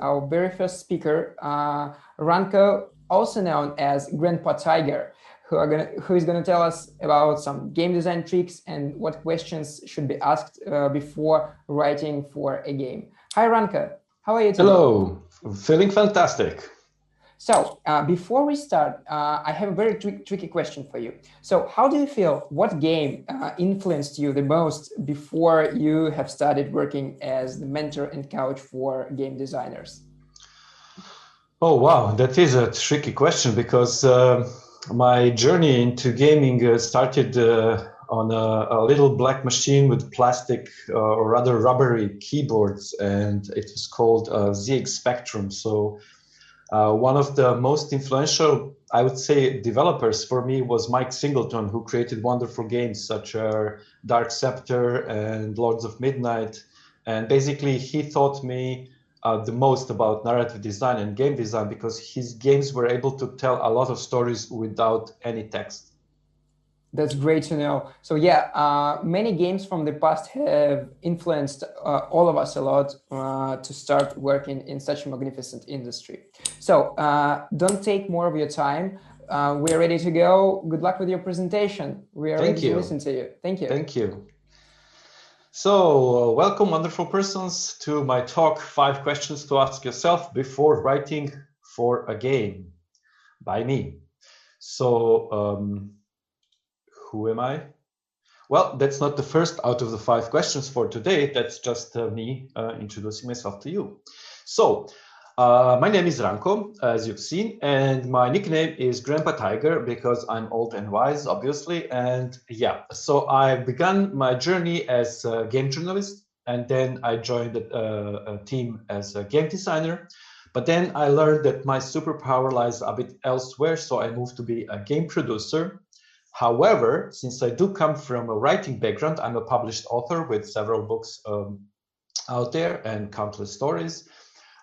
our very first speaker, Ranko, also known as Grandpa Tiger, who is gonna tell us about some game design tricks and what questions should be asked before writing for a game. Hi, Ranko. How are you today? Hello, feeling fantastic. So, before we start, I have a very tricky question for you. So, how do you feel? What game influenced you the most before you have started working as the mentor and coach for game designers? Oh, wow, that is a tricky question because my journey into gaming started on a little black machine with plastic or rather rubbery keyboards, and it was called ZX Spectrum. So, one of the most influential, I would say, developers for me was Mike Singleton, who created wonderful games such as Dark Scepter and Lords of Midnight. And basically, he taught me the most about narrative design and game design because his games were able to tell a lot of stories without any text. That's great to know. So yeah, many games from the past have influenced all of us a lot to start working in such a magnificent industry. So don't take more of your time. We're ready to go. Good luck with your presentation. We are ready Thank to you. listen to you. Thank you. Thank you. So, welcome, wonderful persons, to my talk, 5 questions to ask yourself before writing for a game by me. So, who am I? Well, that's not the first out of the 5 questions for today. That's just me introducing myself to you. So, my name is Ranko, as you've seen, and my nickname is Grandpa Tiger because I'm old and wise, obviously. And yeah, so I began my journey as a game journalist, and then I joined a team as a game designer. But then I learned that my superpower lies a bit elsewhere, so I moved to be a game producer. However, since I do come from a writing background, I'm a published author with several books out there and countless stories.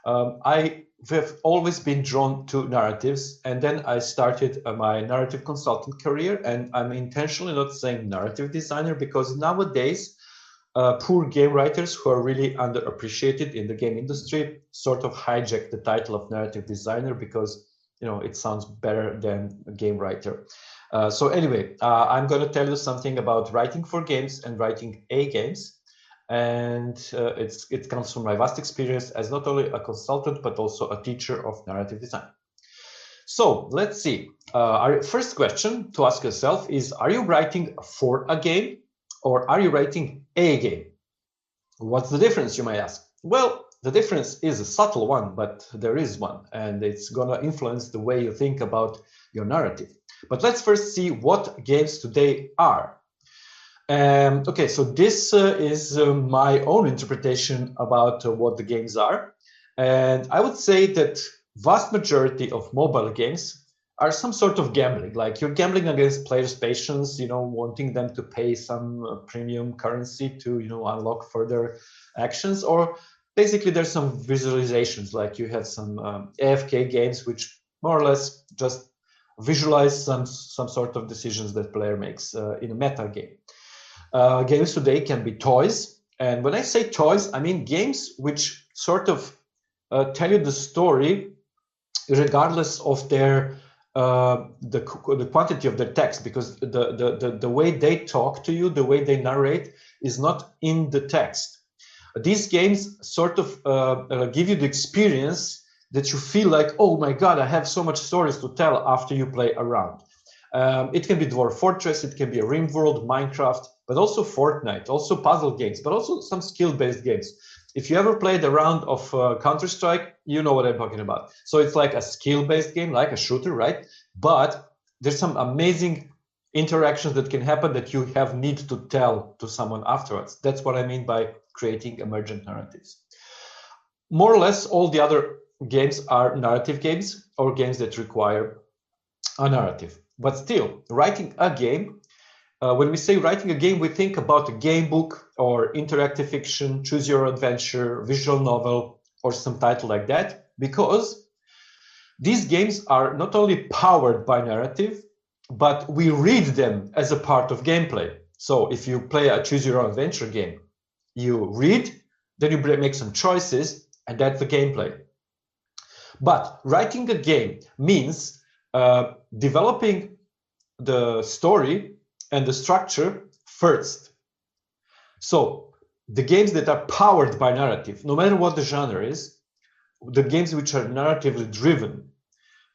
I have always been drawn to narratives, and then I started my narrative consultant career. And I'm intentionally not saying narrative designer because nowadays, poor game writers who are really underappreciated in the game industry sort of hijack the title of narrative designer because it sounds better than a game writer. So anyway, I'm going to tell you something about writing for games and writing games. And it comes from my vast experience as not only a consultant, but also a teacher of narrative design. So let's see. Our first question to ask yourself is, are you writing for a game or are you writing a game? What's the difference, you may ask? Well, the difference is a subtle one, but there is one, and it's going to influence the way you think about your narrative. But let's first see what games today are. Okay, so this is my own interpretation about what the games are. And I would say that vast majority of mobile games are some sort of gambling. Like you're gambling against players' patience, wanting them to pay some premium currency to, unlock further actions. Or basically there's some visualizations, like you have some AFK games, which more or less just visualize some sort of decisions that player makes in a meta game. Games today can be toys, and when I say toys, I mean games which sort of tell you the story regardless of their the quantity of their text, because the way they talk to you, the way they narrate, is not in the text. These games sort of give you the experience that you feel like, oh my god, I have so much stories to tell after you play around. It can be Dwarf Fortress, it can be a RimWorld, Minecraft, but also Fortnite, also puzzle games, but also some skill-based games. If you ever played a round of Counter-Strike, you know what I'm talking about. So it's like a skill-based game, like a shooter, right? But there's some amazing interactions that can happen that you have need to tell to someone afterwards. That's what I mean by creating emergent narratives. More or less, all the other games are narrative games or games that require a narrative. But still, writing a game, when we say writing a game, we think about a game book or interactive fiction, choose your adventure, visual novel, or some title like that, because these games are not only powered by narrative, but we read them as a part of gameplay. So if you play a choose your own adventure game, you read, then you make some choices, and that's the gameplay. But writing a game means developing the story and the structure first. So the games that are powered by narrative, no matter what the genre is, the games which are narratively driven,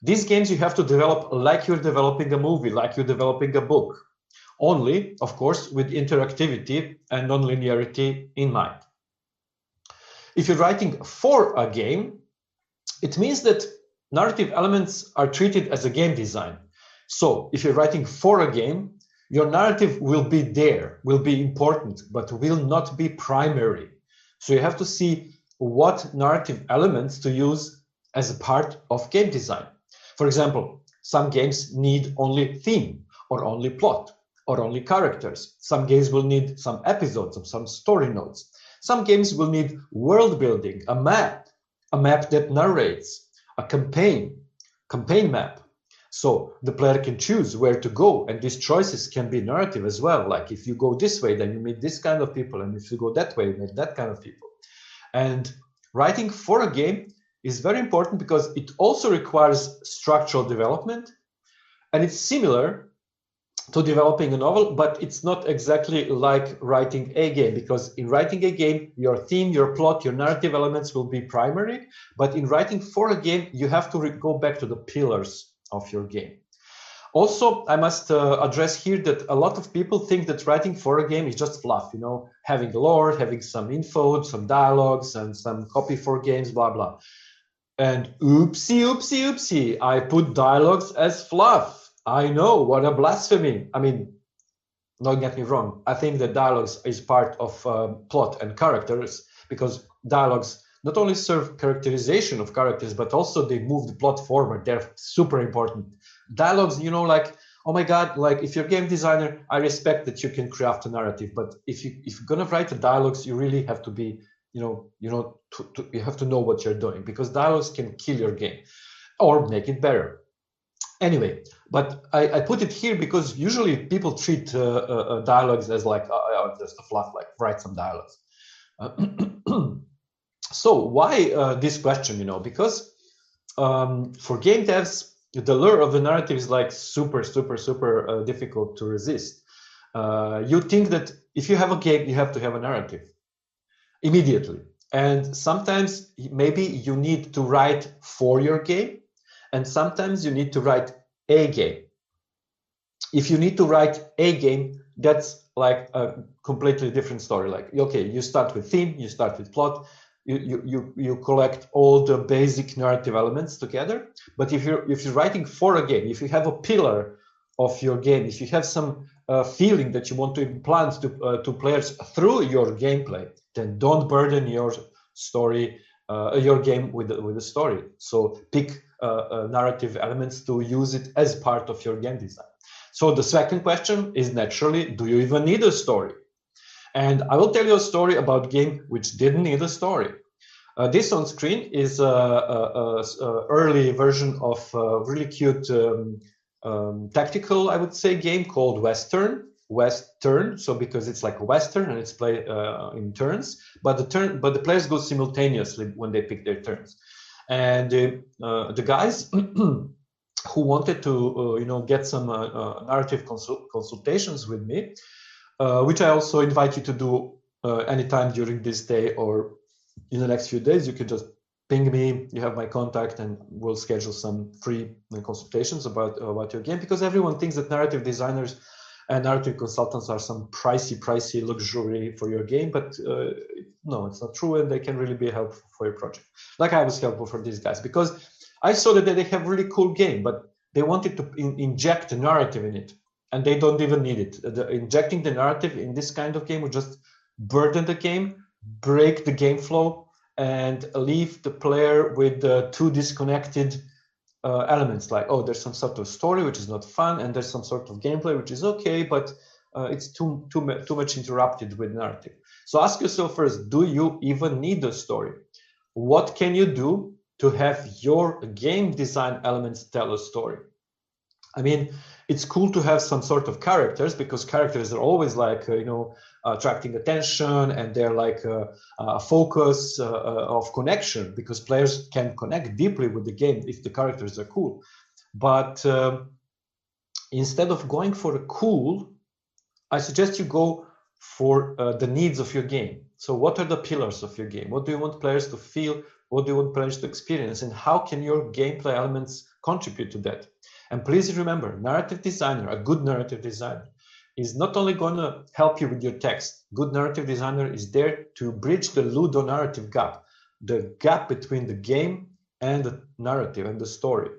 these games you have to develop like you're developing a movie, like you're developing a book. Only, of course, with interactivity and non-linearity in mind. If you're writing for a game, it means that narrative elements are treated as a game design. So if you're writing for a game, your narrative will be there, will be important, but will not be primary. So you have to see what narrative elements to use as a part of game design. For example, some games need only theme or only plot or only characters. Some games will need some episodes or some story notes. Some games will need world building, a map that narrates, a campaign map. So the player can choose where to go, and these choices can be narrative as well. Like if you go this way, then you meet this kind of people, and if you go that way, you meet that kind of people. And writing for a game is very important because it also requires structural development, and it's similar to developing a novel, but it's not exactly like writing a game, because in writing a game, your theme, your plot, your narrative elements will be primary, but in writing for a game, you have to go back to the pillars of your game. Also, I must address here that a lot of people think that writing for a game is just fluff, you know, having a lore, having some info, some dialogues, and some copy for games, blah, blah. And oopsie, I put dialogues as fluff. I know, what a blasphemy. I mean, don't get me wrong. I think that dialogues is part of plot and characters, because dialogues not only serve characterization of characters, but also they move the plot forward. They're super important. Dialogues, you know, like, oh my God, like if you're a game designer, I respect that you can craft a narrative, but if you're gonna write the dialogues, you really have to be, you have to know what you're doing, because dialogues can kill your game or make it better. Anyway, but I put it here because usually people treat dialogues as like just a fluff, like write some dialogues. So why this question? You know, because for game devs, the lure of the narrative is like super difficult to resist. You think that if you have a game, you have to have a narrative immediately, and sometimes maybe you need to write for your game, and sometimes you need to write a game. If you need to write a game, that's like a completely different story. Like, okay, you start with theme, you start with plot, you collect all the basic narrative elements together. But if you're writing for a game, if you have a pillar of your game, if you have some feeling that you want to implant to players through your gameplay, then don't burden your story, your game with a story. So pick narrative elements to use it as part of your game design. So the second question is naturally, do you even need a story? And I will tell you a story about a game which didn't need a story. This on screen is a early version of a really cute tactical, I would say, game called Western. So because it's like a Western and it's played in turns, but the players go simultaneously when they pick their turns. And the guys who wanted to get some narrative consultations with me, which I also invite you to do anytime during this day or in the next few days. You can just ping me, you have my contact, and we'll schedule some free consultations about your game, because everyone thinks that narrative designers and narrative consultants are some pricey luxury for your game, but no, it's not true, and they can really be helpful for your project. Like I was helpful for these guys, because I saw that they have really cool game, but they wanted to inject a narrative in it, and they don't even need it. Injecting the narrative in this kind of game would just burden the game, break the game flow, and leave the player with two disconnected elements. Like, oh, there's some sort of story which is not fun, and there's some sort of gameplay which is okay, but it's too much interrupted with narrative. So ask yourself first, do you even need a story? What can you do to have your game design elements tell a story? I mean, It's cool to have some sort of characters, because characters are always like, attracting attention, and they're like a focus of connection, because players can connect deeply with the game if the characters are cool. But instead of going for the cool, I suggest you go for the needs of your game. So what are the pillars of your game? What do you want players to feel? What do you want players to experience? And how can your gameplay elements contribute to that? And please remember, narrative designer, a good narrative designer, is not only going to help you with your text. Good narrative designer is there to bridge the ludonarrative gap, the gap between the game and the narrative and the story.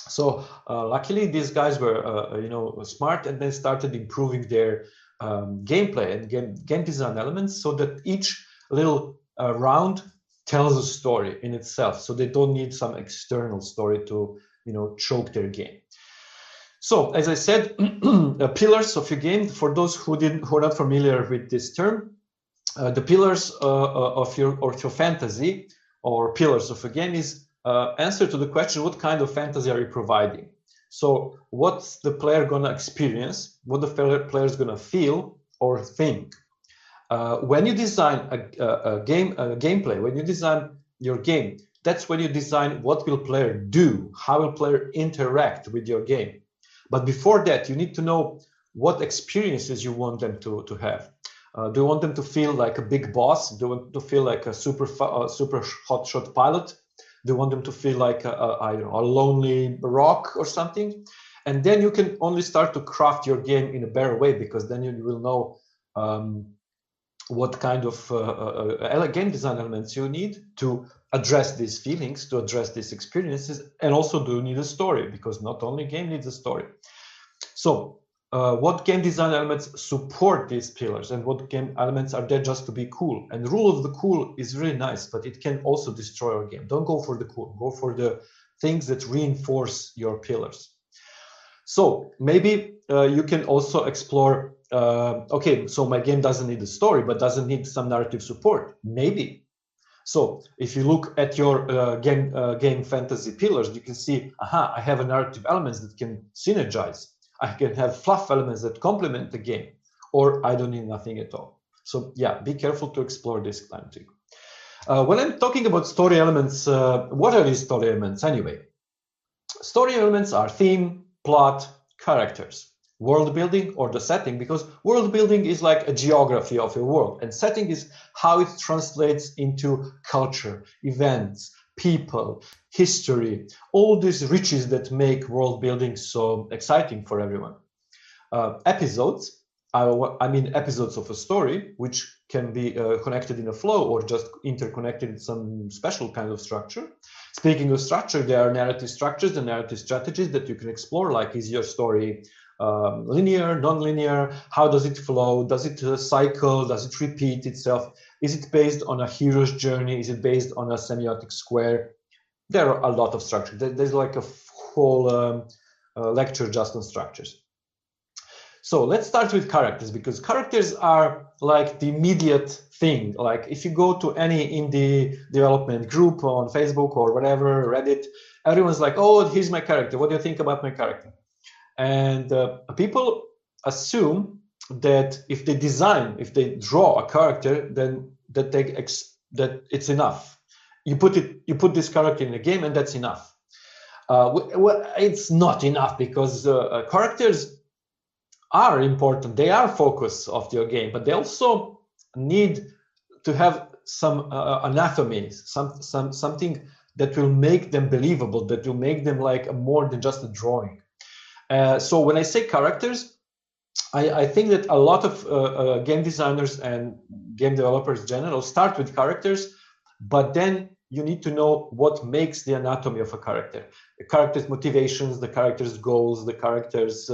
So luckily, these guys were, smart, and they started improving their gameplay and game design elements, so that each little round tells a story in itself. So they don't need some external story to, choke their game. So as I said, pillars of your game. For those who are not familiar with this term, the pillars of your fantasy, or pillars of a game, is answer to the question, what kind of fantasy are you providing? So what's the player gonna experience? What the player is gonna feel or think? When you design a gameplay, when you design your game, that's when you design what will player do, how will player interact with your game. But before that, you need to know what experiences you want them to have. Do you want them to feel like a big boss? Do you want to feel like a super hotshot pilot? Do you want them to feel like a lonely rock or something? And then you can only start to craft your game in a better way, because then you will know what kind of game design elements you need to address these feelings, to address these experiences, and also do you need a story, because not only game needs a story. So what game design elements support these pillars, and what game elements are there just to be cool? And the rule of the cool is really nice, but it can also destroy your game. Don't go for the cool, go for the things that reinforce your pillars. So maybe you can also explore, okay, so my game doesn't need a story, but doesn't need some narrative support. Maybe. So if you look at your game fantasy pillars, you can see, aha, I have a narrative elements that can synergize. I can have fluff elements that complement the game, or I don't need nothing at all. So yeah, be careful to explore this kind of thing. When I'm talking about story elements, what are these story elements anyway? Story elements are theme, plot, characters, world building, or the setting, because world building is like a geography of your world, and setting is how it translates into culture, events, people, history, all these riches that make world building so exciting for everyone. Episodes, I mean episodes of a story, which can be connected in a flow or just interconnected in some special kind of structure. Speaking of structure, there are narrative structures and narrative strategies that you can explore, like is your story linear, non-linear, how does it flow, does it cycle, does it repeat itself, is it based on a hero's journey, is it based on a semiotic square? There are a lot of structures. There's like a whole lecture just on structures. So let's start with characters, because characters are like the immediate thing. Like if you go to any indie development group on Facebook or whatever, Reddit, everyone's like, oh, here's my character. What do you think about my character? And people assume that if they draw a character, then that it's enough. You put this character in a game, and that's enough. Well, it's not enough, because characters are important. They are focus of your game, but they also need to have some anatomy, something that will make them believable, that will make them like more than just a drawing. So when I say characters, I think that a lot of game designers and game developers in general start with characters, but then you need to know what makes the anatomy of a character, the character's motivations, the character's goals, the character's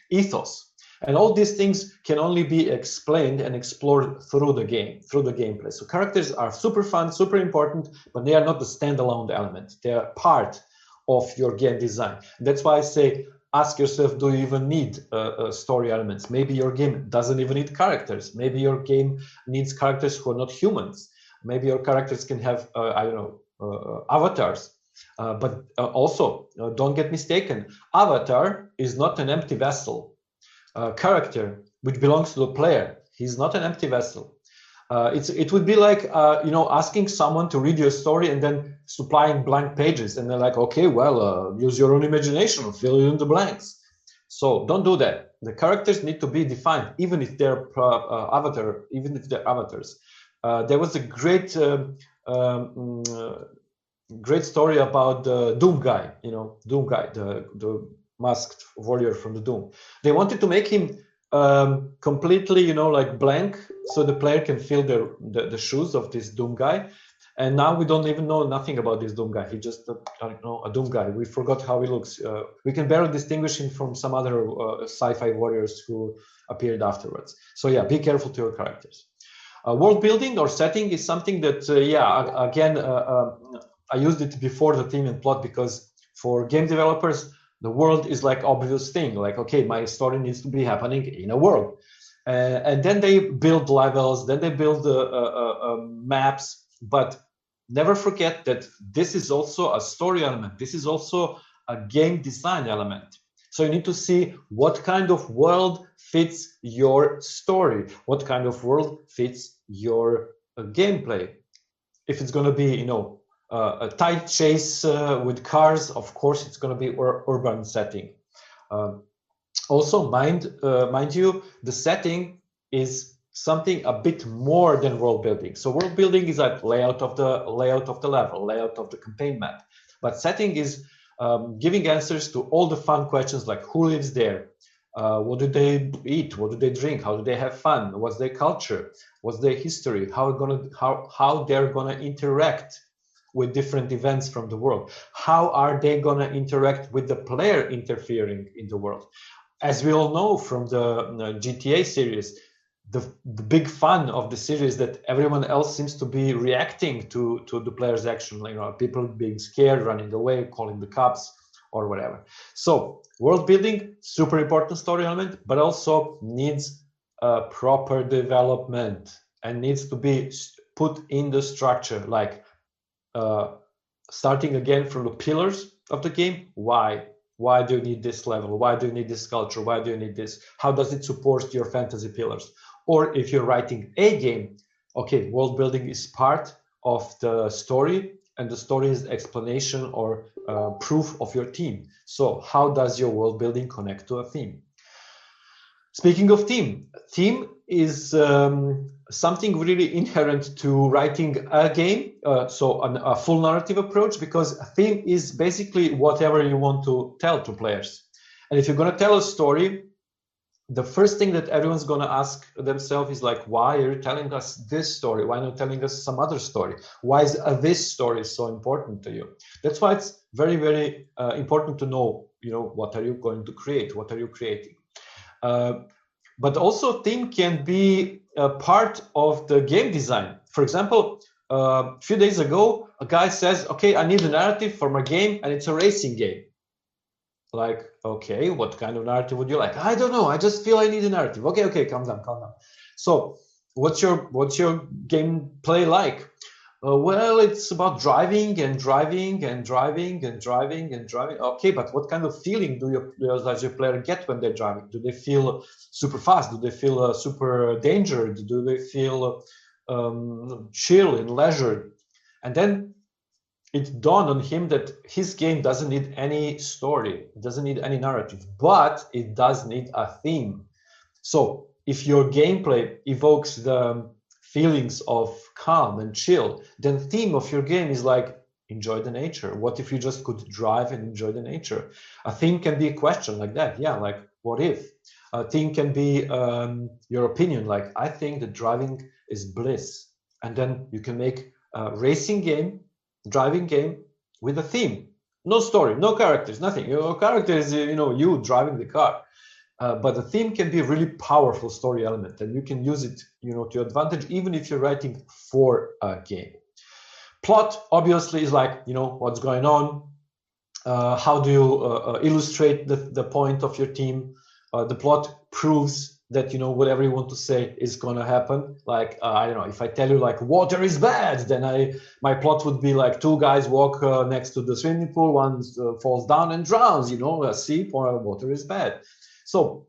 ethos. And all these things can only be explained and explored through the game, through the gameplay. So characters are super fun, super important, but they are not the standalone element. They are part of your game design. That's why I say, ask yourself, do you even need story elements? Maybe your game doesn't even need characters. Maybe your game needs characters who are not humans. Maybe your characters can have, avatars. But also, don't get mistaken, avatar is not an empty vessel. Character, which belongs to the player, he's not an empty vessel. It would be like asking someone to read your story and then supplying blank pages, and they're like, okay, well, use your own imagination, fill in the blanks. So don't do that. The characters need to be defined, even if they're avatars. There was a great story about the Doom guy, Doom guy, the masked warrior from the Doom. They wanted to make him completely, like blank, so the player can feel the shoes of this Doom guy. And now we don't even know nothing about this Doom guy. He just, a Doom guy. We forgot how he looks. We can barely distinguish him from some other sci-fi warriors who appeared afterwards. So yeah, be careful to your characters. World building or setting is something that, again, I used it before the theme and plot, because for game developers, the world is like obvious thing. Like, okay, my story needs to be happening in a world. And then they build levels, then they build maps, but never forget that this is also a story element. This is also a game design element. So you need to see what kind of world fits your story, what kind of world fits your gameplay. If it's going to be, a tight chase with cars, of course, it's going to be urban setting. Also, mind you, the setting is something a bit more than world building. So world building is like layout of the level, layout of the campaign map. But setting is giving answers to all the fun questions, like who lives there, what do they eat, what do they drink, how do they have fun, what's their culture, what's their history, how they're gonna interact with different events from the world, how are they gonna interact with the player interfering in the world. As we all know from the GTA series, the big fun of the series that everyone else seems to be reacting to the player's action, people being scared, running away, calling the cops or whatever. So world building, super important story element, but also needs proper development and needs to be put in the structure, like starting again from the pillars of the game. Why do you need this level? Why do you need this culture? Why do you need this? How does it support your fantasy pillars? Or if you're writing a game, okay, world building is part of the story, and the story is explanation or proof of your theme. So how does your world building connect to a theme? Speaking of theme is something really inherent to writing a game, so a full narrative approach, because a theme is basically whatever you want to tell to players. And if you're going to tell a story, the first thing that everyone's going to ask themselves is like, why are you telling us this story? Why not telling us some other story? Why is this story so important to you? That's why it's very, very important to know, what are you going to create? What are you creating? But also theme can be a part of the game design. For example, a few days ago, a guy says, okay, I need a narrative for my game, and it's a racing game. Like, okay, what kind of narrative would you like? I don't know. I just feel I need a narrative. Okay, calm down. So what's your gameplay like? Well, it's about driving. Okay, but what kind of feeling does your player get when they're driving? Do they feel super fast? Do they feel super dangerous? Do they feel chill and leisure? And then it dawned on him that his game doesn't need any story, it doesn't need any narrative, but it does need a theme. So if your gameplay evokes the feelings of calm and chill, then the theme of your game is like, enjoy the nature. What if you just could drive and enjoy the nature? A theme can be a question like that. Yeah, like, what if? A theme can be your opinion, like, I think that driving is bliss. And then you can make a racing game, driving game with a theme. No story, no characters, nothing. Your character is, you driving the car. But the theme can be a really powerful story element, and you can use it, to your advantage, even if you're writing for a game. Plot, obviously, is like, what's going on. How do you illustrate the point of your theme? The plot proves that, you know, whatever you want to say is gonna happen. Like, I don't know, if I tell you like water is bad, then my plot would be like two guys walk next to the swimming pool, one falls down and drowns, you know, see, water is bad. So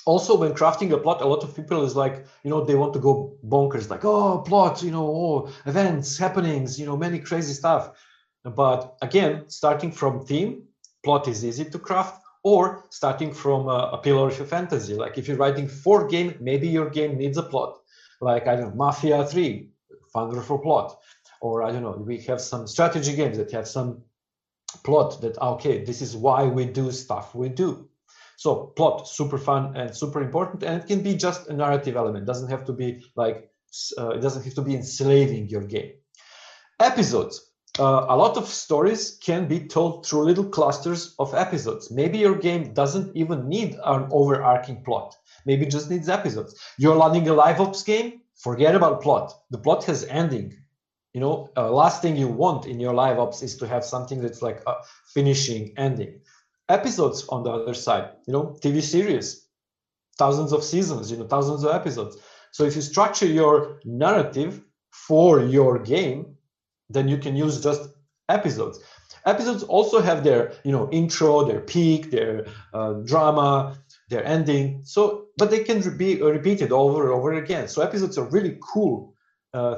also when crafting a plot, a lot of people is like, you know, they want to go bonkers, like, oh, plot, you know, oh, events, happenings, you know, many crazy stuff. But again, starting from theme, plot is easy to craft, or starting from a pillar of a fantasy. Like if you're writing for game, maybe your game needs a plot. Like, I don't know, Mafia 3, wonderful plot. Or I don't know, we have some strategy games that have some plot that, okay, this is why we do stuff we do. So plot, super fun and super important, and it can be just a narrative element. It doesn't have to be like, it doesn't have to be enslaving your game. Episodes. A lot of stories can be told through little clusters of episodes. Maybe your game doesn't even need an overarching plot. Maybe it just needs episodes. You're running a live ops game, forget about plot. The plot has ending. You know, last thing you want in your live ops is to have something that's like a finishing ending. Episodes on the other side, you know, TV series, thousands of seasons, you know, thousands of episodes. So if you structure your narrative for your game, then you can use just episodes. Episodes also have their, you know, intro, their peak, their drama, their ending. So, but they can be repeated over and over again. So episodes are really cool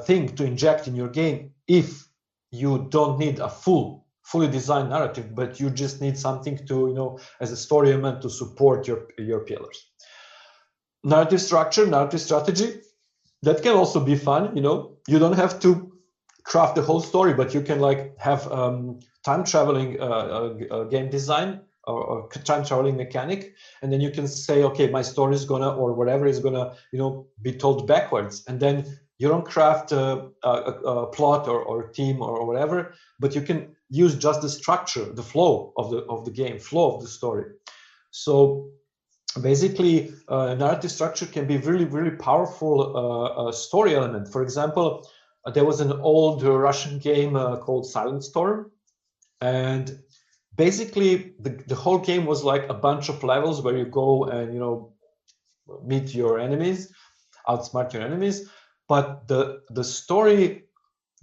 thing to inject in your game if you don't need a fully designed narrative, but you just need something to, you know, as a story element to support your pillars. Narrative structure, narrative strategy, that can also be fun. You know, you don't have to craft the whole story, but you can like have time traveling game design or time traveling mechanic, and then you can say, okay, my story is gonna, or whatever is gonna, you know, be told backwards, and then you don't craft a plot or theme or whatever, but you can use just the structure, the flow of the game, flow of the story. So basically, narrative structure can be really powerful story element. For example, there was an old Russian game called Silent Storm, and basically the whole game was like a bunch of levels where you go and, you know, meet your enemies, outsmart your enemies. But the story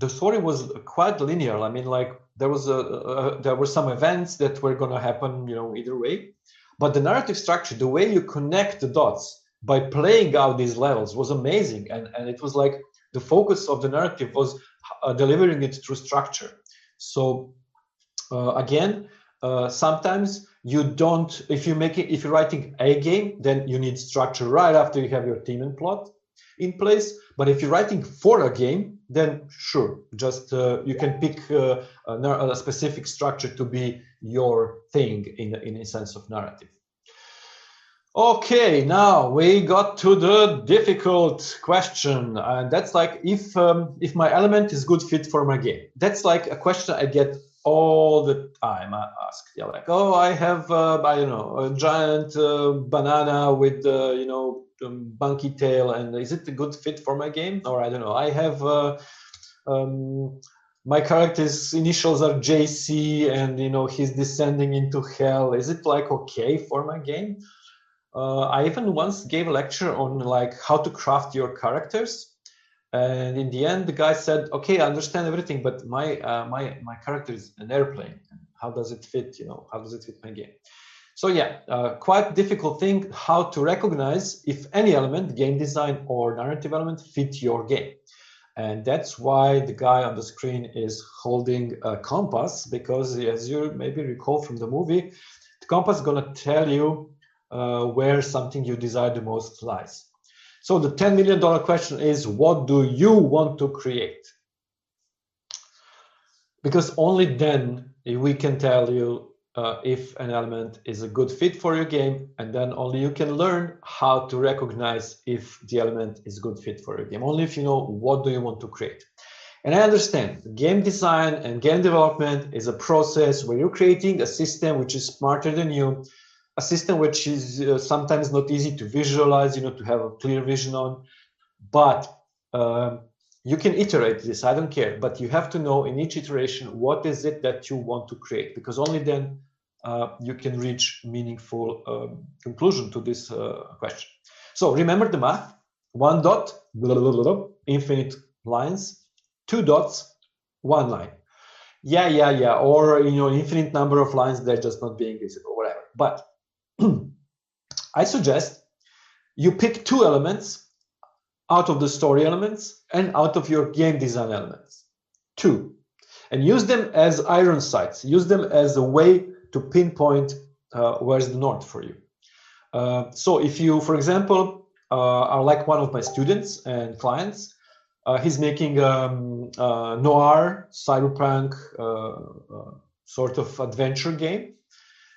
was quite linear. I mean, like there were some events that were going to happen, you know, either way. But the narrative structure, the way you connect the dots by playing out these levels, was amazing, and it was like the focus of the narrative was delivering it through structure. So again, sometimes you don't, if you're writing a game, then you need structure right after you have your theme and plot in place. But if you're writing for a game, then sure, just you can pick a specific structure to be your thing in a sense of narrative. Okay, now we got to the difficult question, and that's like if my element is good fit for my game. That's like a question I get all the time asked. Yeah, like, oh, I have I don't know, a giant banana with you know, bunky tail, and is it a good fit for my game? Or I don't know, I have my character's initials are JC, and you know, he's descending into hell. Is it like okay for my game? I even once gave a lecture on like how to craft your characters, and in the end, the guy said, "Okay, I understand everything, but my character is an airplane. How does it fit? You know, how does it fit my game?" So yeah, quite difficult thing how to recognize if any element, game design or narrative element, fit your game. And that's why the guy on the screen is holding a compass, because as you maybe recall from the movie, the compass is gonna tell you where something you desire the most lies. So the $10 million question is, what do you want to create? Because only then we can tell you if an element is a good fit for your game, and then only you can learn how to recognize if the element is a good fit for your game. Only if you know what do you want to create. And I understand game design and game development is a process where you're creating a system which is smarter than you, a system which is sometimes not easy to visualize, you know, to have a clear vision on, but you can iterate this, I don't care, but you have to know in each iteration what is it that you want to create, because only then you can reach meaningful conclusion to this question. So remember the math: 1 dot, blah, blah, blah, blah, infinite lines, 2 dots, 1 line. Yeah, or infinite number of lines, they're just not being visible, whatever. But I suggest you pick 2 elements out of the story elements and out of your game design elements, 2, and use them as iron sights. Use them as a way to pinpoint where's the north for you. So if you, for example, are like one of my students and clients, he's making noir, cyberpunk sort of adventure game.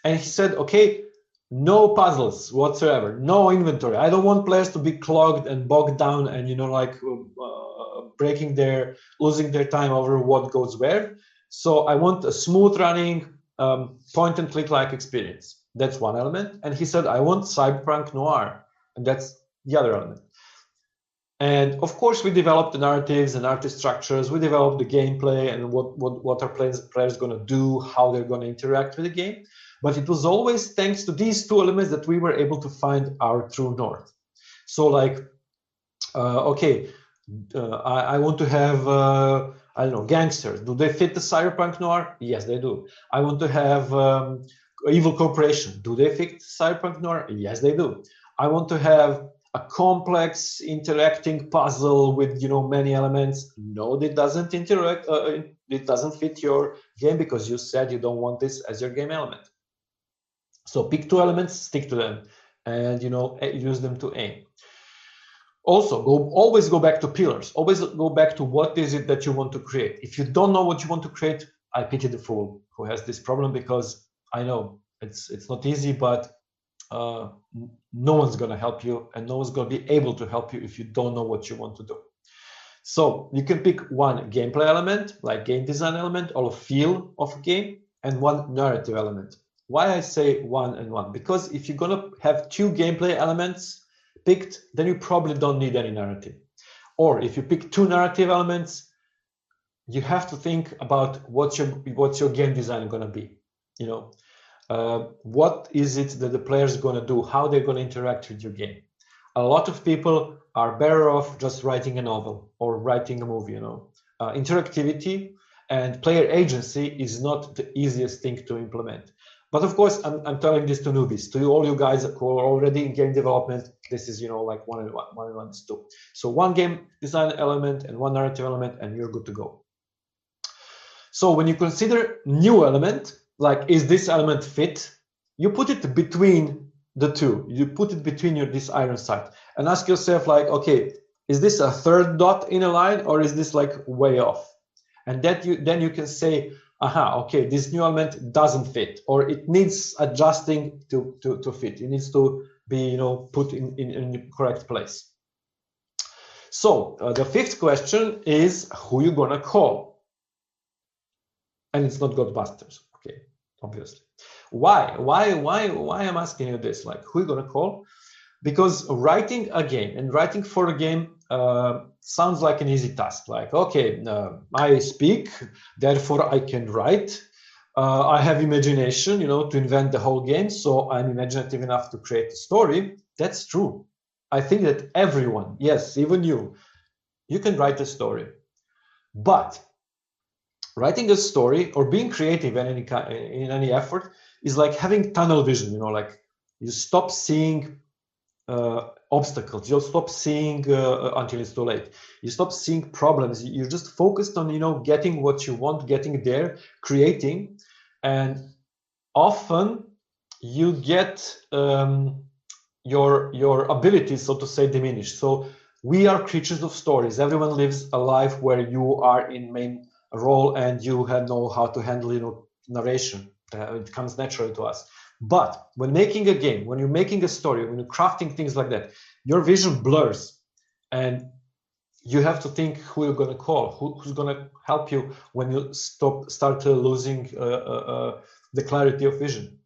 And he said, okay, no puzzles whatsoever, no inventory. I don't want players to be clogged and bogged down and, losing their time over what goes where. So I want a smooth running, point and click like experience. That's one element. And he said, I want cyberpunk noir. And that's the other element. And of course, we developed the narratives and artist structures. We developed the gameplay and what are players going to do, how they're going to interact with the game. But it was always thanks to these 2 elements that we were able to find our true north. So like, I want to have, I don't know, gangsters. Do they fit the cyberpunk noir? Yes, they do. I want to have evil corporation. Do they fit cyberpunk noir? Yes, they do. I want to have a complex interacting puzzle with many elements. No, it doesn't interact. It doesn't fit your game because you said you don't want this as your game element. So pick 2 elements, stick to them, and use them to aim. Also, always go back to pillars. Always go back to what is it that you want to create. If you don't know what you want to create, I pity the fool who has this problem, because I know it's not easy, but no one's going to help you, and no one's going to be able to help you if you don't know what you want to do. So you can pick 1 gameplay element, like game design element, or a feel of a game, and 1 narrative element. Why I say 1 and 1? Because if you're going to have 2 gameplay elements picked, then you probably don't need any narrative. Or if you pick 2 narrative elements, you have to think about what's your game design going to be. What is it that the players are going to do? How they're going to interact with your game? A lot of people are better off just writing a novel or writing a movie. Interactivity and player agency is not the easiest thing to implement. But of course, I'm telling this to newbies, to all you guys who are already in game development. This is, like 1 and 1 is 2. So 1 game design element and 1 narrative element, and you're good to go. So when you consider new element, like, is this element fit? You put it between the 2. You put it between this iron sight and ask yourself, like, okay, is this a 3rd dot in a line, or is this like way off? And then you can say, aha, okay, this new element doesn't fit, or it needs adjusting to fit. It needs to be, put in the correct place. So the 5th question is, who you gonna call? And it's not Ghostbusters, okay, obviously. Why I'm asking you this? Like, who you gonna call? Because writing a game and writing for a game sounds like an easy task. Like, okay, I speak, therefore I can write. I have imagination, to invent the whole game, so I'm imaginative enough to create a story. That's true. I think that everyone, yes, even you can write a story. But writing a story or being creative in any effort is like having tunnel vision. Like, you stop seeing obstacles. You stop seeing until it's too late. You stop seeing problems. You're just focused on getting what you want, getting there, creating, and often you get your abilities, so to say, diminished. So we are creatures of stories. Everyone lives a life where you are in main role and you know how to handle narration. It comes naturally to us. But when making a game, when you're making a story, when you're crafting things like that, your vision blurs, and you have to think who you're going to call, who's going to help you when you start losing the clarity of vision.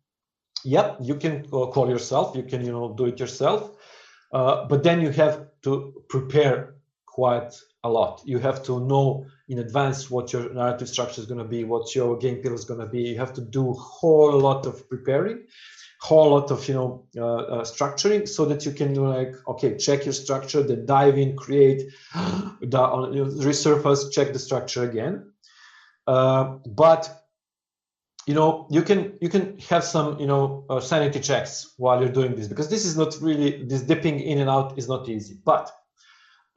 Yep, you can call yourself, you can do it yourself, but then you have to prepare quite a lot. You have to know in advance what your narrative structure is going to be, what your game pillar is going to be. You have to do a whole lot of preparing, whole lot of structuring, so that you can okay, check your structure, then dive in, create, resurface, check the structure again. But you can have some sanity checks while you're doing this, because this is not really, this dipping in and out is not easy. But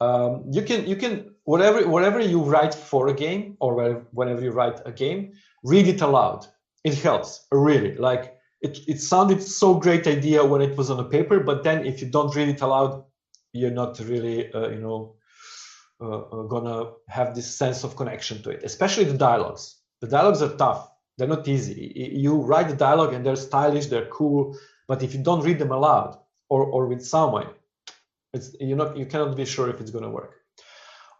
you can whatever you write for a game, or whenever you write a game, read it aloud. It helps really. Like it sounded so great idea when it was on a paper, but then if you don't read it aloud, you're not really gonna have this sense of connection to it. Especially the dialogues. The dialogues are tough. They're not easy. You write the dialogue and they're stylish, they're cool, but if you don't read them aloud or with someone, you cannot be sure if it's going to work.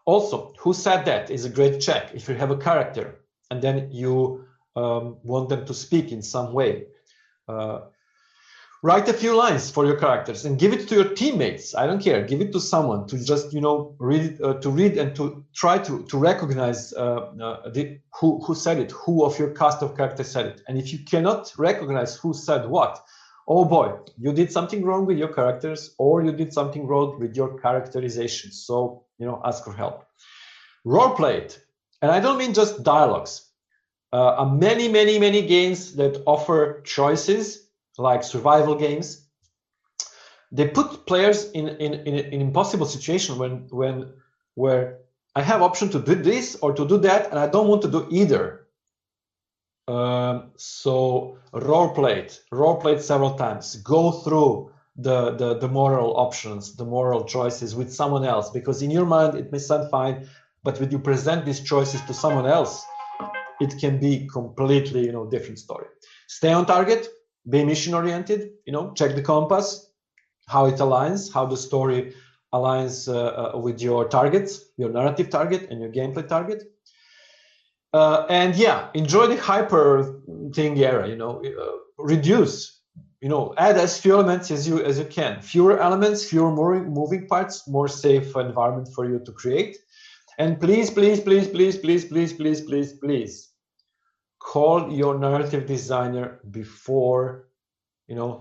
Also, who said that is a great check. If you have a character and then you want them to speak in some way, write a few lines for your characters and give it to your teammates. I don't care. Give it to someone to just read and to try to recognize who said it, who of your cast of characters said it. And if you cannot recognize who said what, oh boy, you did something wrong with your characters, or you did something wrong with your characterization. So ask for help. Role play it, and I don't mean just dialogues. Many games that offer choices, like survival games, they put players in an impossible situation where I have option to do this or to do that, and I don't want to do either. So role play it several times. Go through the moral options, the moral choices with someone else, because in your mind it may sound fine, but when you present these choices to someone else, it can be completely different story. Stay on target. Be mission oriented, check the compass, how it aligns, how the story aligns with your targets, your narrative target and your gameplay target. And yeah, enjoy the hyper thing era, reduce, add as few elements as you can. Fewer elements, fewer moving parts, more safe environment for you to create. And please call your narrative designer before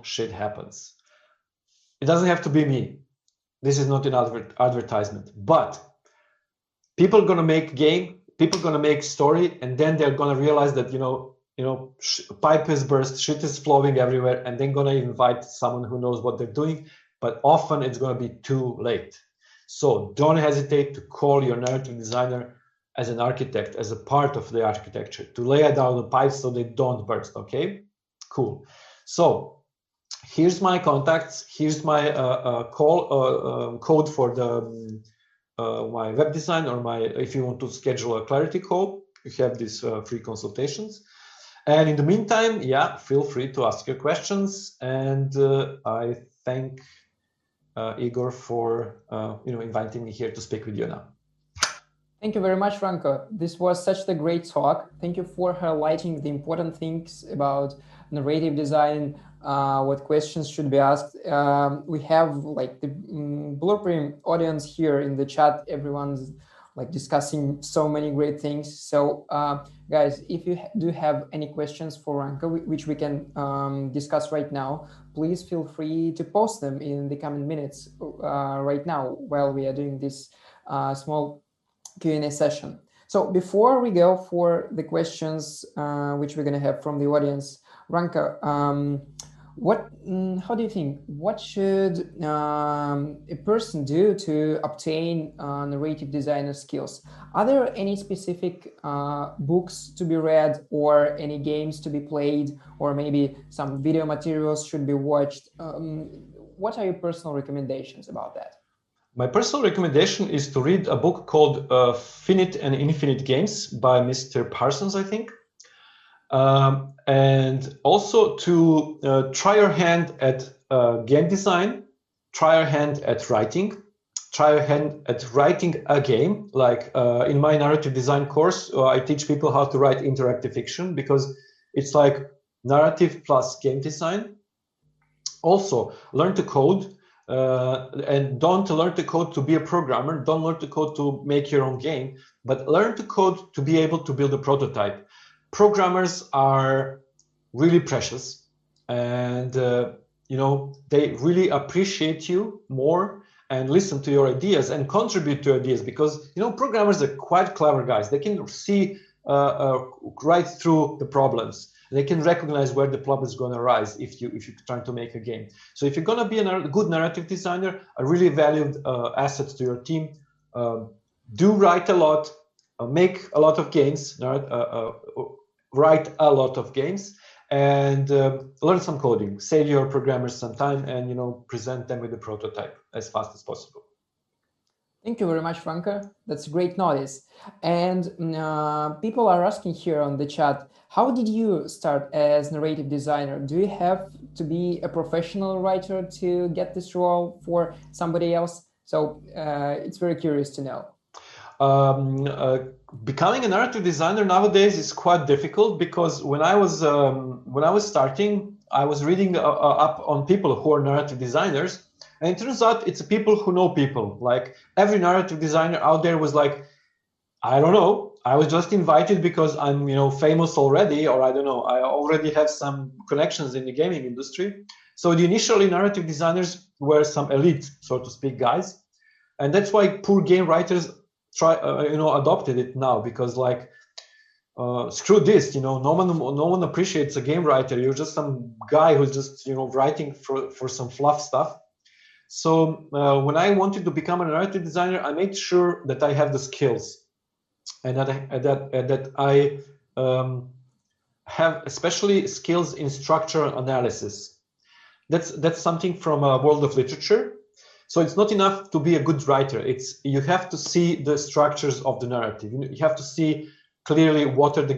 shit happens. It doesn't have to be me. This is not an advertisement, but people are gonna make game, people are gonna make story, and then they're gonna realize that pipe is burst, shit is flowing everywhere, and they're gonna invite someone who knows what they're doing, but often it's gonna be too late. So don't hesitate to call your narrative designer as an architect, as a part of the architecture, to lay down the pipes so they don't burst. Okay, cool. So here's my contacts. Here's my code for the my web design, or if you want to schedule a clarity call, you have these free consultations. And in the meantime, yeah, feel free to ask your questions. And I thank Igor for inviting me here to speak with you now. Thank you very much, Ranko. This was such a great talk. Thank you for highlighting the important things about narrative design, what questions should be asked. We have like the Blueprint audience here in the chat. Everyone's like discussing so many great things. So guys, if you do have any questions for Ranko, which we can discuss right now, please feel free to post them in the coming minutes right now while we are doing this small Q&A session. So before we go for the questions which we're going to have from the audience, Ranko, how do you think, what should a person do to obtain narrative designer skills? Are there any specific books to be read, or any games to be played, or maybe some video materials should be watched? What are your personal recommendations about that? My personal recommendation is to read a book called Finite and Infinite Games by Mr. Parsons, I think. And also to try your hand at game design, try your hand at writing, try your hand at writing a game. Like in my narrative design course, I teach people how to write interactive fiction, because it's like narrative plus game design. Also, learn to code. And don't learn to code to be a programmer. Don't learn to code to make your own game, but learn to code to be able to build a prototype. Programmers are really precious, and they really appreciate you more and listen to your ideas and contribute to ideas, because programmers are quite clever guys. They can see right through the problems. They can recognize where the problem is going to arise if you're trying to make a game. So if you're going to be a good narrative designer, a really valued asset to your team, do write a lot, make a lot of games, write a lot of games, and learn some coding. Save your programmers some time, and present them with a prototype as fast as possible. Thank you very much, Ranko. That's great notice. And people are asking here on the chat, how did you start as narrative designer? Do you have to be a professional writer to get this role for somebody else? So it's very curious to know. Becoming a narrative designer nowadays is quite difficult, because when I was starting, I was reading up on people who are narrative designers, and it turns out it's people who know people. Like, every narrative designer out there was like, I don't know, I was just invited because I'm famous already, or I don't know, I already have some connections in the gaming industry. So the initially narrative designers were some elite, so to speak, guys, and that's why poor game writers adopted it now, because like, screw this, no one appreciates a game writer. You're just some guy who's just writing for some fluff stuff. So when I wanted to become a narrative designer, I made sure that I have the skills, and that I have especially skills in structural analysis. That's something from a world of literature. So it's not enough to be a good writer. You have to see the structures of the narrative. You have to see clearly what are the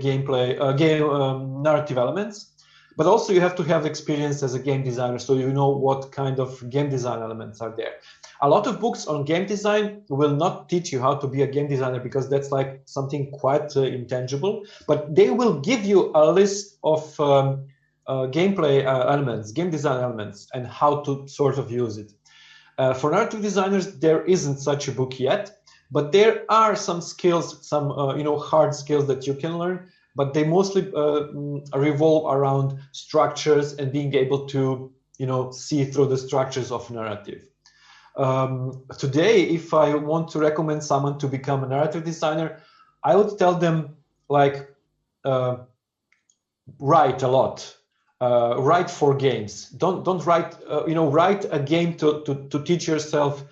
narrative elements, but also you have to have experience as a game designer, so you know what kind of game design elements are there. A lot of books on game design will not teach you how to be a game designer, because that's like something quite intangible, but they will give you a list of gameplay elements, game design elements, and how to sort of use it. For narrative designers, there isn't such a book yet, but there are some skills, some hard skills that you can learn, but they mostly revolve around structures and being able to see through the structures of narrative. Today, if I want to recommend someone to become a narrative designer, I would tell them, like, write a lot. Write for games. Don't write. Write a game to teach yourself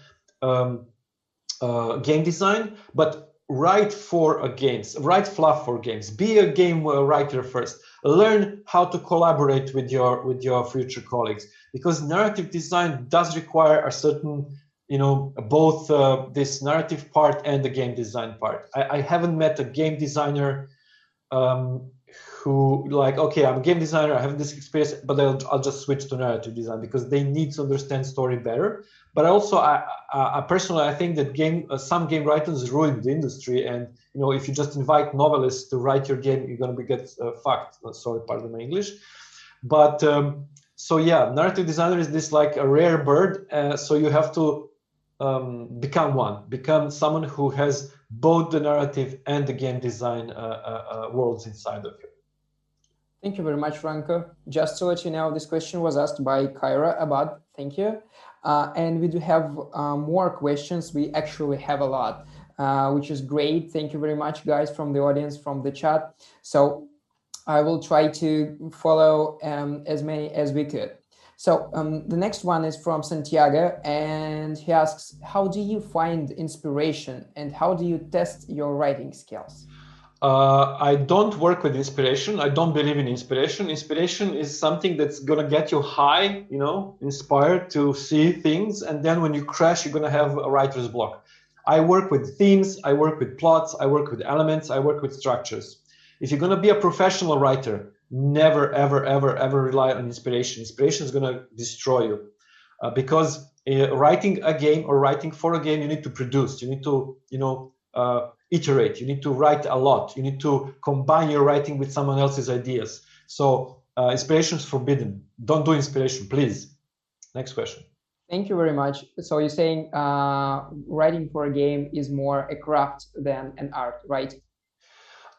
game design, but write for games. Write fluff for games. Be a game writer first. Learn how to collaborate with your future colleagues, because narrative design does require a certain both this narrative part and the game design part. I haven't met a game designer who, like, okay, I'm a game designer, I have this experience, but I'll just switch to narrative design, because they need to understand story better. But also, I personally think that some game writers ruin the industry, and if you just invite novelists to write your game, you're gonna get fucked. Sorry, pardon my English. But so yeah, narrative designer is this like a rare bird. So you have to become someone who has both the narrative and the game design worlds inside of you. Thank you very much, Ranko. Just to let you know, this question was asked by Kyra Abad. Thank you. And we do have more questions. We actually have a lot, which is great. Thank you very much, guys, from the audience, from the chat. So I will try to follow as many as we could. So the next one is from Santiago, and he asks, how do you find inspiration and how do you test your writing skills? I don't work with inspiration. I don't believe in inspiration. Inspiration is something that's going to get you high, inspired to see things. And then when you crash, you're going to have a writer's block. I work with themes. I work with plots. I work with elements. I work with structures. If you're going to be a professional writer, never, ever, ever, ever rely on inspiration. Inspiration is going to destroy you because writing a game or writing for a game, you need to produce. You need to, iterate. You need to write a lot. You need to combine your writing with someone else's ideas. So inspiration is forbidden. Don't do inspiration, please. Next question. Thank you very much. So you're saying writing for a game is more a craft than an art, right?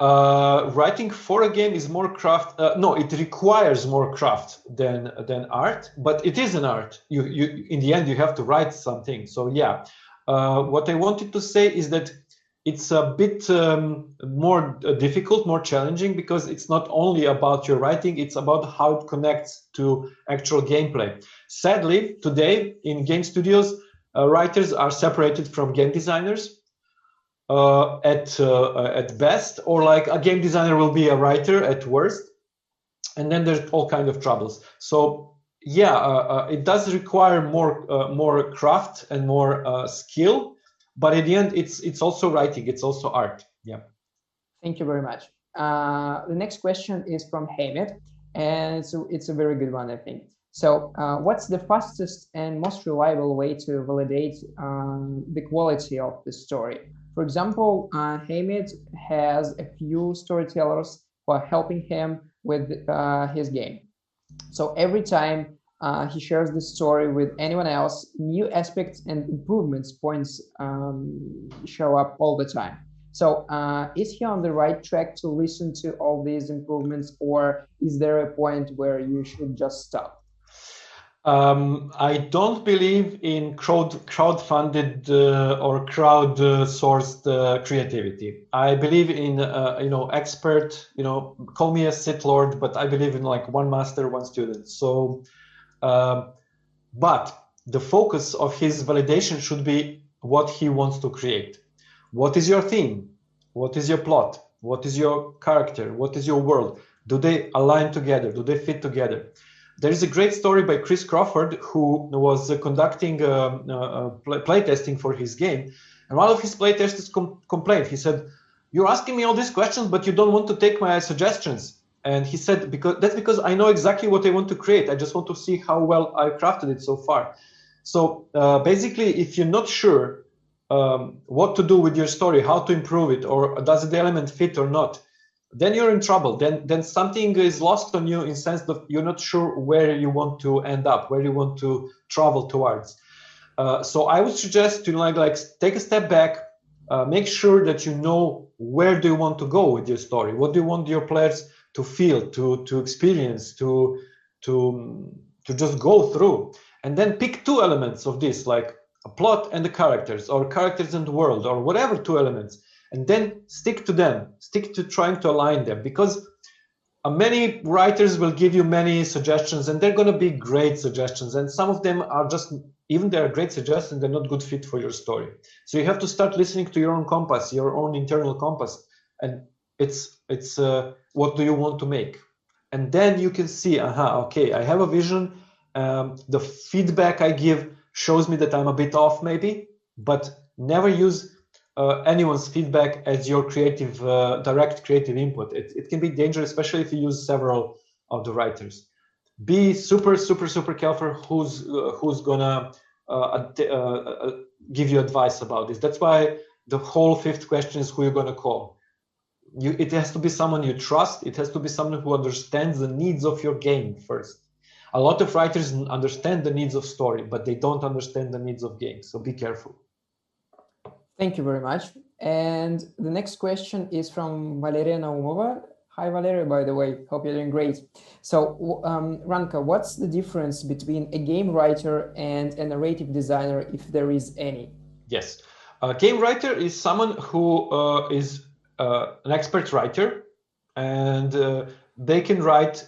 Writing for a game is more craft. No, it requires more craft than art, but it is an art. You in the end you have to write something. So yeah, what I wanted to say is that it's a bit more difficult, more challenging, because it's not only about your writing; it's about how it connects to actual gameplay. Sadly, today in game studios, writers are separated from game designers at best, or like a game designer will be a writer at worst, and then there's all kind of troubles. So yeah, it does require more craft and more skill, but at the end, it's also writing, it's also art. Yeah. Thank you very much. The next question is from Hamid, and so it's a very good one, I think. So, what's the fastest and most reliable way to validate the quality of the story? For example, Hamid has a few storytellers who are helping him with his game. So every time he shares the story with anyone else, new aspects and improvements points show up all the time. So is he on the right track to listen to all these improvements, or is there a point where you should just stop? I don't believe in crowd-funded or crowd-sourced creativity. I believe in expert. Call me a Sith Lord, but I believe in like one master, one student. So, but the focus of his validation should be what he wants to create. What is your theme? What is your plot? What is your character? What is your world? Do they align together? Do they fit together? There is a great story by Chris Crawford, who was conducting playtesting for his game. And one of his playtesters complained. He said, "You're asking me all these questions, but you don't want to take my suggestions." And he said, because I know exactly what I want to create. I just want to see how well I crafted it so far. So basically, if you're not sure what to do with your story, how to improve it, or does the element fit or not, then you're in trouble. Then something is lost on you in sense that you're not sure where you want to end up, where you want to travel towards. So I would suggest to like take a step back, make sure that you know where do you want to go with your story, what do you want your players to feel, to experience, to just go through, and then pick two elements of this, like a plot and the characters, or characters and the world, or whatever two elements, and then stick to them, stick to trying to align them, because many writers will give you many suggestions, and they're going to be great suggestions, and some of them are just, even they're great suggestions, they're not good fit for your story. So you have to start listening to your own compass, your own internal compass, and it's what do you want to make, and then you can see, okay, I have a vision. The feedback I give shows me that I'm a bit off maybe, but never use anyone's feedback as your creative, direct creative input. It can be dangerous, especially if you use several of the writers. Be super, super, super careful who's gonna give you advice about this. That's why the whole fifth question is who you're gonna call. It has to be someone you trust. It has to be someone who understands the needs of your game first. A lot of writers understand the needs of story, but they don't understand the needs of games. So be careful. Thank you very much. And the next question is from Valeria Naumova. Hi, Valeria, by the way. Hope you're doing great. So, Ranko, what's the difference between a game writer and a narrative designer, if there is any? Yes. A game writer is someone who is an expert writer, and they can write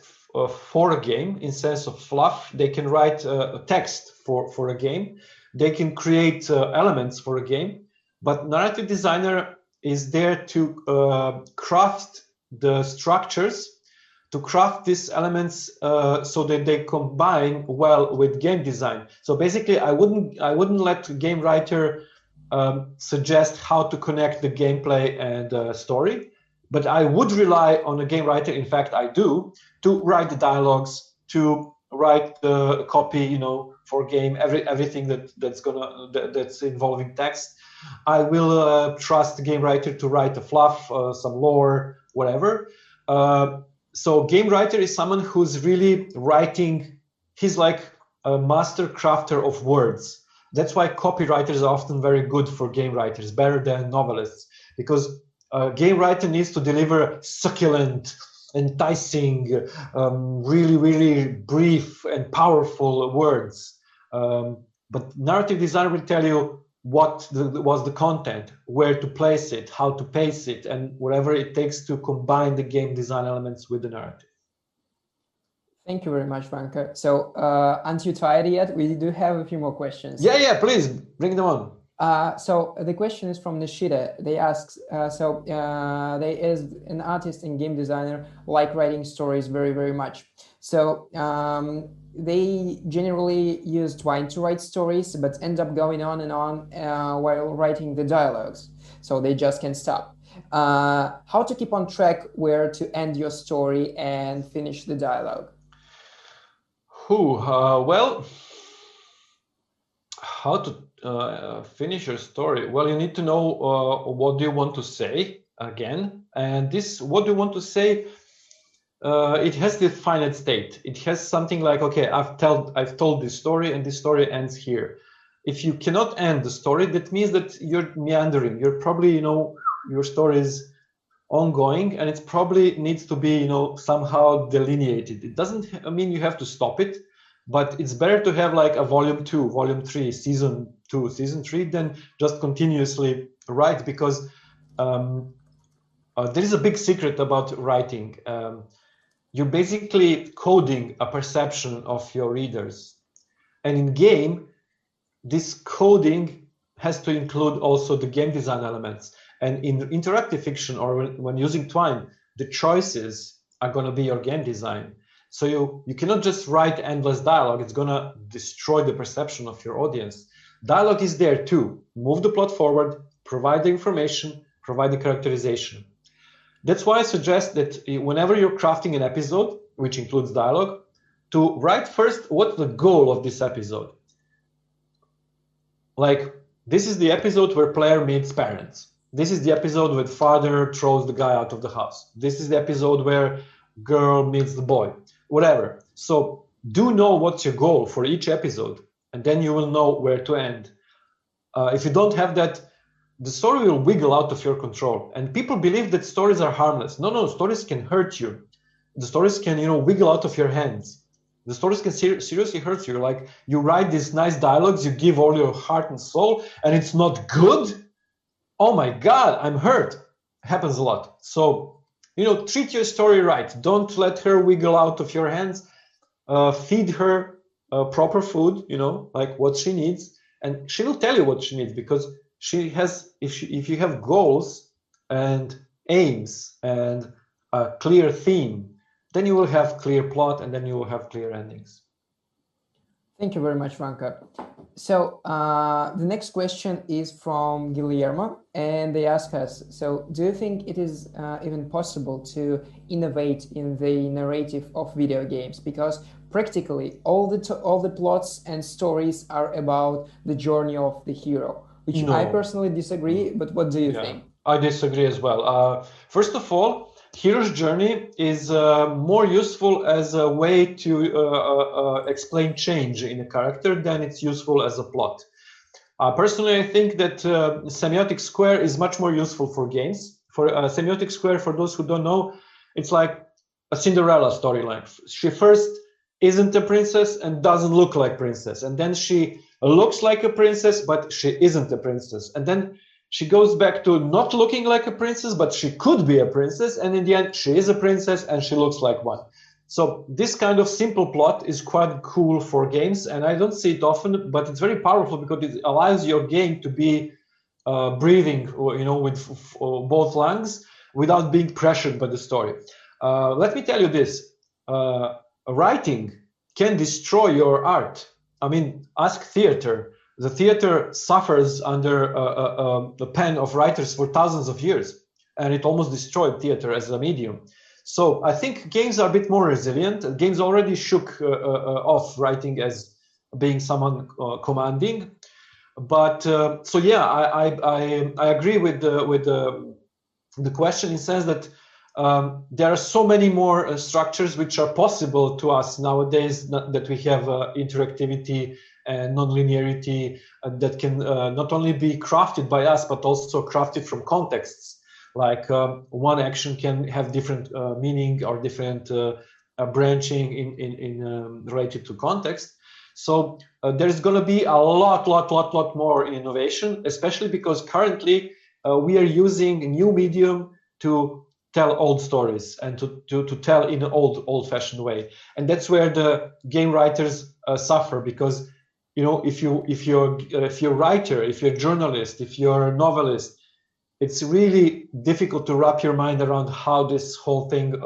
for a game in sense of fluff. They can write a text for a game. They can create elements for a game. But narrative designer is there to craft the structures, to craft these elements so that they combine well with game design. So basically, I wouldn't let a game writer suggest how to connect the gameplay and story, but I would rely on a game writer. In fact, I do, to write the dialogues, to write the copy, for game, everything that's involving text. I will trust the game writer to write the fluff, some lore, whatever. So game writer is someone who's really writing. He's like a master crafter of words. That's why copywriters are often very good for game writers, better than novelists, because a game writer needs to deliver succulent, enticing, really, really brief and powerful words. But narrative design will tell you what was the content, where to place it, how to pace it, and whatever it takes to combine the game design elements with the narrative. Thank you very much, Ranko. So, aren't you tired yet? We do have a few more questions. Yeah, please bring them on. So the question is from Nishida. They ask, they is an artist and game designer, like writing stories very, very much. So they generally use Twine to write stories, but end up going on and on while writing the dialogues. So they just can't stop. How to keep on track where to end your story and finish the dialogue? Well, how to finish your story? Well, you need to know what do you want to say again, and this what do you want to say? It has the finite state. It has something like, okay, I've told this story, and this story ends here. If you cannot end the story, that means that you're meandering. You're probably, your story is ongoing, and it probably needs to be, somehow delineated. It doesn't mean you have to stop it, but it's better to have like a volume 2, volume 3, season 2, season 3 than just continuously write, because there is a big secret about writing. You're basically coding a perception of your readers, and in game, this coding has to include also the game design elements. And in interactive fiction, or when using Twine, the choices are going to be your game design. So you cannot just write endless dialogue. It's going to destroy the perception of your audience. Dialogue is there too. Move the plot forward, provide the information, provide the characterization. That's why I suggest that whenever you're crafting an episode, which includes dialogue, to write first what's the goal of this episode. Like, this is the episode where player meets parents. This is the episode where father throws the guy out of the house. This is the episode where girl meets the boy. Whatever. So do know what's your goal for each episode, and then you will know where to end. If you don't have that, the story will wiggle out of your control. And people believe that stories are harmless. No, stories can hurt you. The stories can, wiggle out of your hands. The stories can seriously hurt you. Like, you write these nice dialogues, you give all your heart and soul, and it's not good. Oh my God, I'm hurt. Happens a lot. So, treat your story right. Don't let her wiggle out of your hands. Feed her proper food, like what she needs. And she will tell you what she needs, because she has, if you have goals and aims and a clear theme, then you will have clear plot, and then you will have clear endings. Thank you very much, Ranko. So the next question is from Guillermo, and they ask us, so do you think it is even possible to innovate in the narrative of video games? Because practically all the plots and stories are about the journey of the hero, which I personally disagree, but what do you think? I disagree as well. First of all, hero's journey is more useful as a way to explain change in a character than it's useful as a plot. Personally, I think that Semiotic Square is much more useful for games. For Semiotic Square, for those who don't know, it's like a Cinderella storyline. She first isn't a princess and doesn't look like princess, and then she looks like a princess, but she isn't a princess, and then she goes back to not looking like a princess, but she could be a princess, and in the end, she is a princess and she looks like one. So this kind of simple plot is quite cool for games, and I don't see it often, but it's very powerful because it allows your game to be breathing, with both lungs without being pressured by the story. Let me tell you this: writing can destroy your art. I mean, ask theater. The theater suffers under the pen of writers for thousands of years, and it almost destroyed theater as a medium. So I think games are a bit more resilient. Games already shook off writing as being someone commanding. But I agree with the question in the sense that there are so many more structures which are possible to us nowadays, that we have interactivity and non-linearity that can not only be crafted by us, but also crafted from contexts. Like one action can have different meaning or different branching in related to context. So there's going to be a lot more innovation, especially because currently we are using a new medium to tell old stories and to tell in an old-fashioned way. And that's where the game writers suffer, because if you're a writer, if you're a journalist, if you're a novelist, it's really difficult to wrap your mind around how this whole thing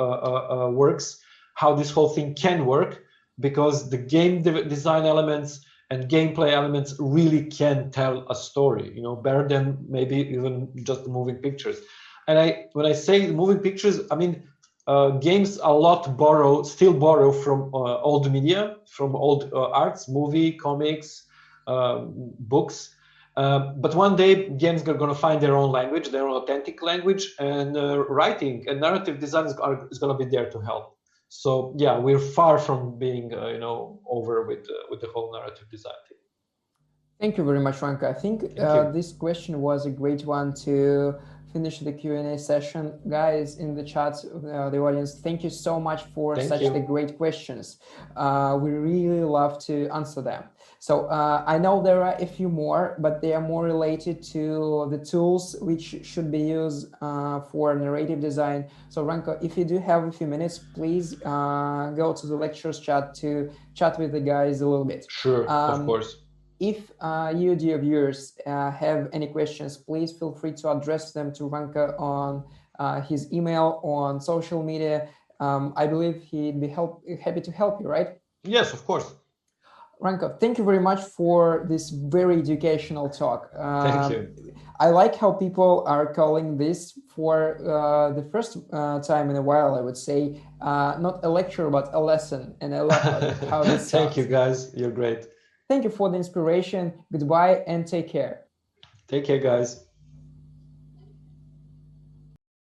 works, how this whole thing can work, because the game design elements and gameplay elements really can tell a story, better than maybe even just the moving pictures. And when I say moving pictures, I mean games a lot still borrow from old media, from old arts, movie, comics, books. But one day games are going to find their own language, their own authentic language, and writing and narrative design is going to be there to help. So yeah, we're far from being over with the whole narrative design thing. Thank you very much, Ranko. I think this question was a great one to finish the Q&A session. Guys in the chat, the audience, thank you so much for the great questions. We really love to answer them. So I know there are a few more, but they are more related to the tools which should be used for narrative design. So Ranko, if you do have a few minutes, please go to the lectures chat to chat with the guys a little bit. Sure, of course. If you, dear viewers, have any questions, please feel free to address them to Ranko on his email, on social media. I believe he'd be happy to help you, right? Yes, of course. Ranko, thank you very much for this very educational talk. Thank you. I like how people are calling this for the first time in a while, I would say, not a lecture, but a lesson. And I love how this Thank you, guys. You're great. Thank you for the inspiration. Goodbye and take care. Take care, guys.